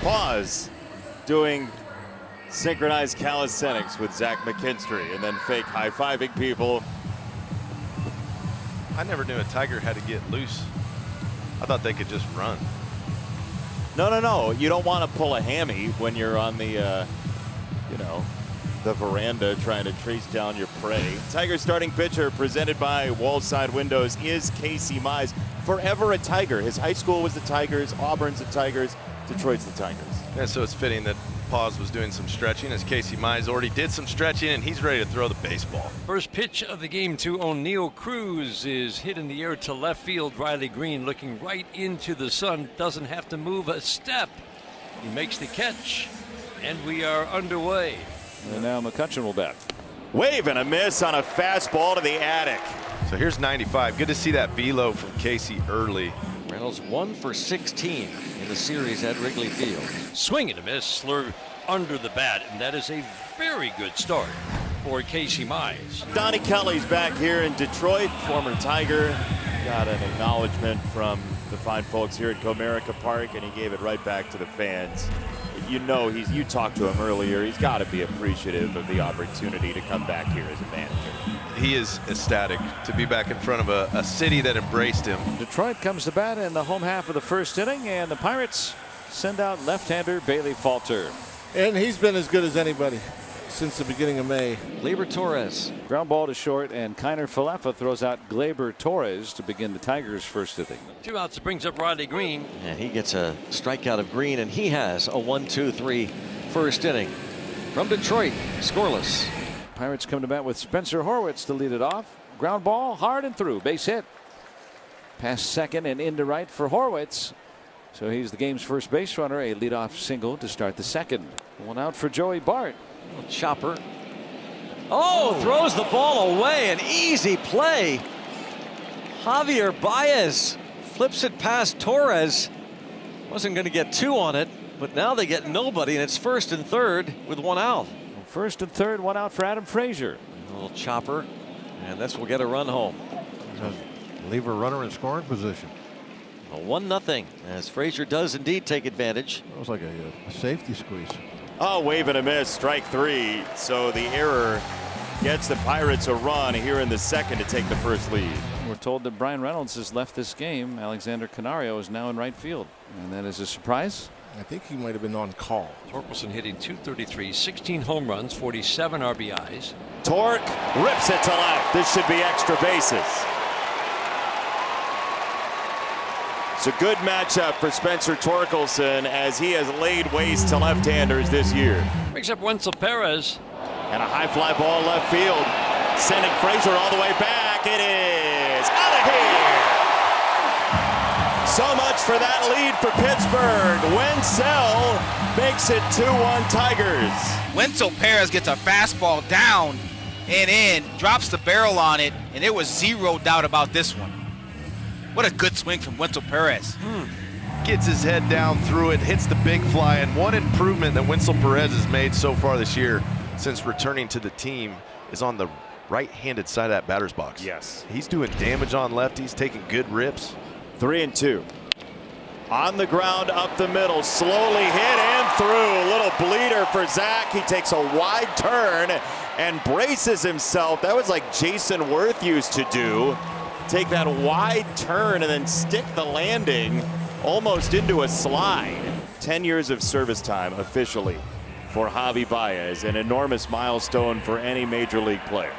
Pause doing synchronized calisthenics with Zach McKinstry and then fake high-fiving people. I never knew a tiger had to get loose. I thought they could just run. No. You don't want to pull a hammy when you're on the, the veranda trying to trace down your prey. Tiger starting pitcher presented by Wallside Windows is Casey Mize. Forever a Tiger. His high school was the Tigers. Auburn's the Tigers. Detroit's the Tigers. And so it's fitting that Paz was doing some stretching, as Casey Mize already did some stretching, and he's ready to throw the baseball. First pitch of the game to O'Neill Cruz is hit in the air to left field. Riley Green looking right into the sun, doesn't have to move a step. He makes the catch, and we are underway. And now McCutchen will bat. Wave and a miss on a fastball to the attic. So here's 95. Good to see that velo from Casey early. Reynolds 1 for 16 in the series at Wrigley Field. Swing and a miss, slurve under the bat, and that is a very good start for Casey Mize. Donnie Kelly's back here in Detroit, former Tiger. Got an acknowledgement from the fine folks here at Comerica Park, and he gave it right back to the fans. You talked to him earlier. He's got to be appreciative of the opportunity to come back here as a manager. He is ecstatic to be back in front of a city that embraced him. Detroit comes to bat in the home half of the first inning, and the Pirates send out left-hander Bailey Falter. And he's been as good as anybody since the beginning of May. Gleyber Torres. Ground ball to short, and Kiner Falefa throws out Gleyber Torres to begin the Tigers' first inning. 2 outs, brings up Riley Green. And he gets a strikeout of Green, and he has a 1-2-3 first inning. From Detroit, scoreless. Pirates come to bat with Spencer Horwitz to lead it off. Ground ball, hard and through, base hit. Past second and into right for Horwitz. So he's the game's first base runner, a leadoff single to start the second. 1 out for Joey Bart. Chopper. Oh, throws the ball away. An easy play. Javier Baez flips it past Torres. Wasn't going to get 2 on it, but now they get nobody, and it's first and third with 1 out. First and third, 1 out for Adam Frazier. A little chopper, and this will get a run home. Leave a runner in scoring position. A 1-0 as Frazier does indeed take advantage. That was like a safety squeeze. Oh, wave and a miss, strike 3. So the error gets the Pirates a run here in the second to take the first lead. We're told that Brian Reynolds has left this game. Alexander Canario is now in right field, and that is a surprise. I think he might have been on call. Torkelson hitting .233, 16 home runs, 47 RBIs. Torque rips it to left. This should be extra bases. It's a good matchup for Spencer Torkelson as he has laid waste to left-handers this year. Brings up Wenzel Perez. And a high fly ball left field, sending Frazier all the way back. It is out of here. So much for that lead for Pittsburgh. Wenzel makes it 2-1 Tigers. Wenzel Perez gets a fastball down and in, drops the barrel on it, and there was zero doubt about this one. What a good swing from Wenzel Perez. Gets his head down through it, hits the big fly, and one improvement that Wenzel Perez has made so far this year since returning to the team is on the right-handed side of that batter's box. Yes. He's doing damage on lefties, taking good rips. 3-2. On the ground, up the middle, slowly hit and through. A little bleeder for Zach. He takes a wide turn and braces himself. That was like Jason Worth used to do. Take that wide turn and then stick the landing almost into a slide. 10 years of service time officially for Javi Baez, an enormous milestone for any major league player.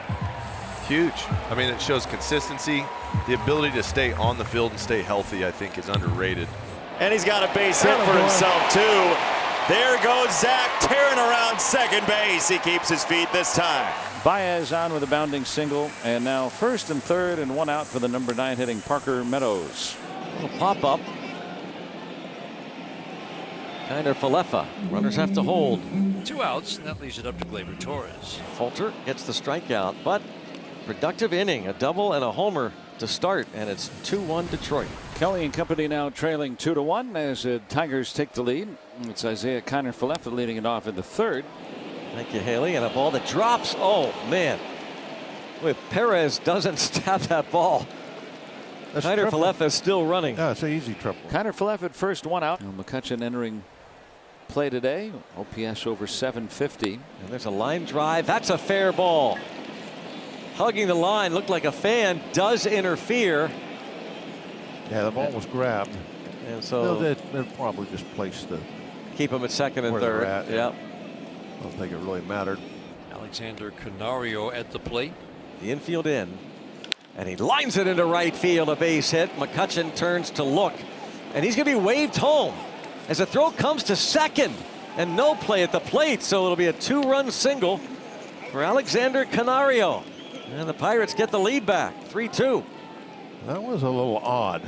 Huge. I mean, it shows consistency. The ability to stay on the field and stay healthy, I think, is underrated. And he's got a base hit for himself, too. There goes Zach tearing around second base. He keeps his feet this time. Baez on with a bounding single, and now first and third and 1 out for the number 9 hitting Parker Meadows. Little pop up. Kiner Falefa. Runners have to hold. 2 outs, and that leaves it up to Gleyber Torres. Falter gets the strikeout, but productive inning, a double and a homer to start, and it's 2-1 Detroit. Kelly and company now trailing 2-1 as the Tigers take the lead. It's Isaiah Kiner Falefa leading it off in the third. Thank you, Haley. And a ball that drops. Oh, man. If Perez doesn't stab that ball, Kiner Falefa is still running. Yeah, it's an easy triple. Kiner Falefa at first, 1 out. Now McCutchen entering play today. OPS over 750. And there's a line drive. That's a fair ball. Hugging the line, looked like a fan, does interfere. Yeah, the ball was grabbed. And so they'll probably just place the keep him at second and where third. they're at. Yep. I don't think it really mattered. Alexander Canario at the plate. The infield in. And he lines it into right field, a base hit. McCutchen turns to look. And he's going to be waved home as the throw comes to second. And no play at the plate, so it'll be a 2-run single for Alexander Canario. And the Pirates get the lead back, 3-2. That was a little odd.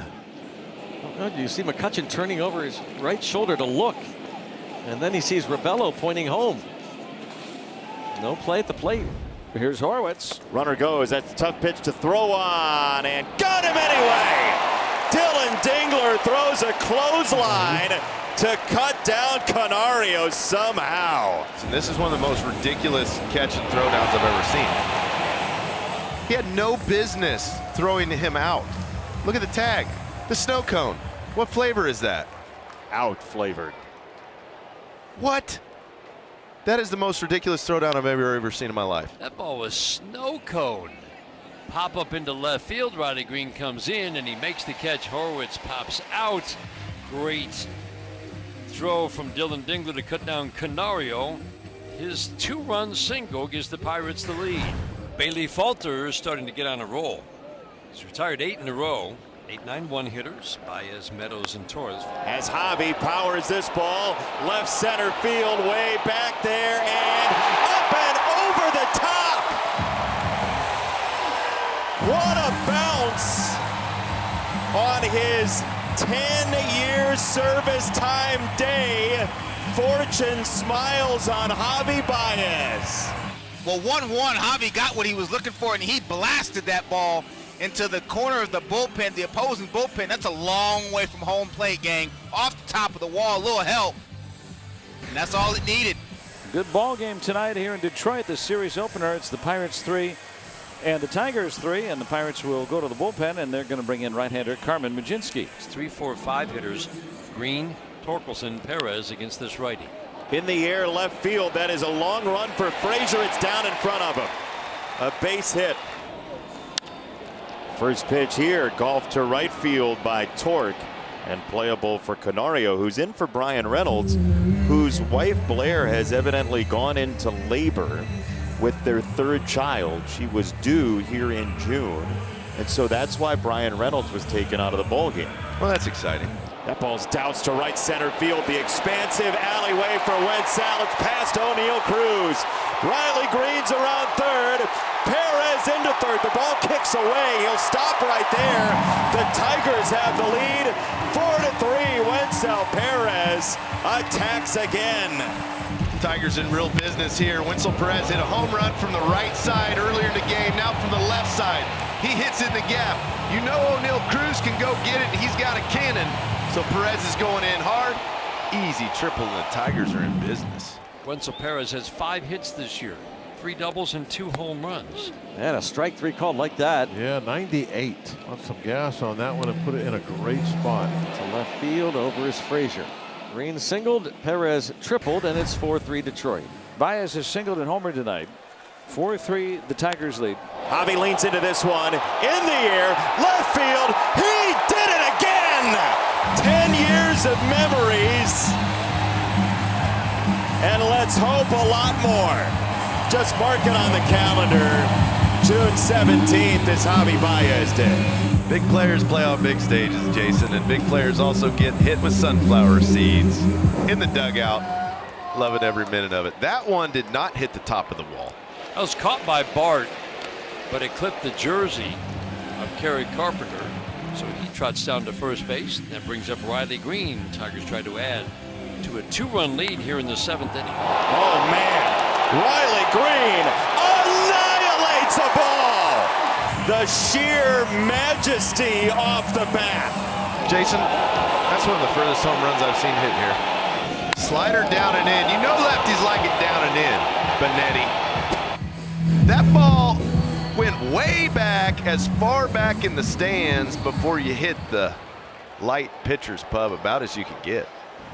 Oh, you see McCutchen turning over his right shoulder to look. And then he sees Rebello pointing home. No play at the plate. Here's Horwitz. Runner goes. That's a tough pitch to throw on, and got him anyway. Dylan Dingler throws a clothesline to cut down Canario somehow. And this is one of the most ridiculous catch and throw downs I've ever seen. He had no business throwing him out. Look at the tag, the snow cone. What flavor is that? Out flavored. What? That is the most ridiculous throwdown I've ever seen in my life. That ball was snow cone. Pop up into left field. Riley Green comes in and he makes the catch. Horwitz pops out. Great throw from Dylan Dingler to cut down Canario. His 2-run single gives the Pirates the lead. Bailey Falter is starting to get on a roll. He's retired 8 in a row. 8-9-1 hitters, Baez, Meadows, and Torres. As Javi powers this ball, left center field, way back there, and up and over the top. What a bounce on his 10-year service time day. Fortune smiles on Javi Baez. Well, 1-1, Javi got what he was looking for, and he blasted that ball into the corner of the bullpen, the opposing bullpen. That's a long way from home plate, gang. Off the top of the wall, a little help. And that's all it needed. Good ball game tonight here in Detroit. The series opener. It's the Pirates 3 and the Tigers 3. And the Pirates will go to the bullpen, and they're going to bring in right-hander Carmen Mudzinski. It's 3, 4, 5 hitters. Green, Torkelson, Perez against this righty. In the air, left field. That is a long run for Frazier. It's down in front of him. A base hit. First pitch here, golf to right field by Torque, and playable for Canario, who's in for Brian Reynolds, whose wife Blair has evidently gone into labor with their 3rd child. She was due here in June, and so that's why Brian Reynolds was taken out of the ball game. Well, that's exciting. That ball's doused to right center field. The expansive alleyway for Wenzel. It's past O'Neill Cruz. Riley Green's around third. Perez into third. The ball kicks away. He'll stop right there. The Tigers have the lead. 4-3. Wenzel Perez attacks again. Tigers in real business here. Wenzel Perez hit a home run from the right side earlier in the game. Now from the left side. He hits in the gap. You know O'Neill Cruz can go get it. He's got a cannon. So Perez is going in hard. Easy triple, and the Tigers are in business. Wenzel Perez has 5 hits this year, 3 doubles and 2 home runs. And a strike 3 called like that. Yeah, 98. Want some gas on that one and put it in a great spot. To left field, over is Frazier. Green singled, Perez tripled, and it's 4-3 Detroit. Baez has singled and homered tonight. 4-3, the Tigers lead. Javi leans into this one. In the air, left field. He did it again! 10 years of memories. And let's hope a lot more. Just mark it on the calendar. June 17th is Javi Baez Day. Big players play on big stages, Jason, and big players also get hit with sunflower seeds in the dugout. Loving every minute of it. That one did not hit the top of the wall. That was caught by Bart, but it clipped the jersey of Kerry Carpenter. So he trots down to first base. That brings up Riley Green. Tigers try to add to a 2-run lead here in the 7th inning. Oh, man. Riley Green annihilates a ball. The sheer majesty off the bat. Jason, that's one of the furthest home runs I've seen hit here. Slider down and in. You know lefties like it down and in, Benetti. That ball went way back, as far back in the stands before you hit the light pitcher's pub, about as you could get.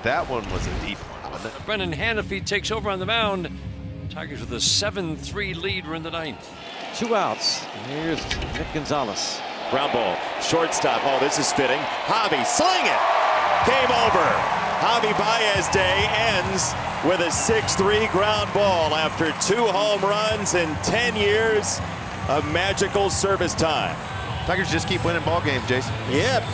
That one was a deep one, wasn't it? Brennan Hannafy takes over on the mound. Tigers with a 7-3 lead. We're in the ninth. 2 outs. And here's Nick Gonzalez. Ground ball, shortstop. Oh, this is fitting. Javi, sling it. Game over. Javi Baez day ends with a 6-3 ground ball after 2 home runs in 10 years of magical service time. Tigers just keep winning ball games, Jason. Yep.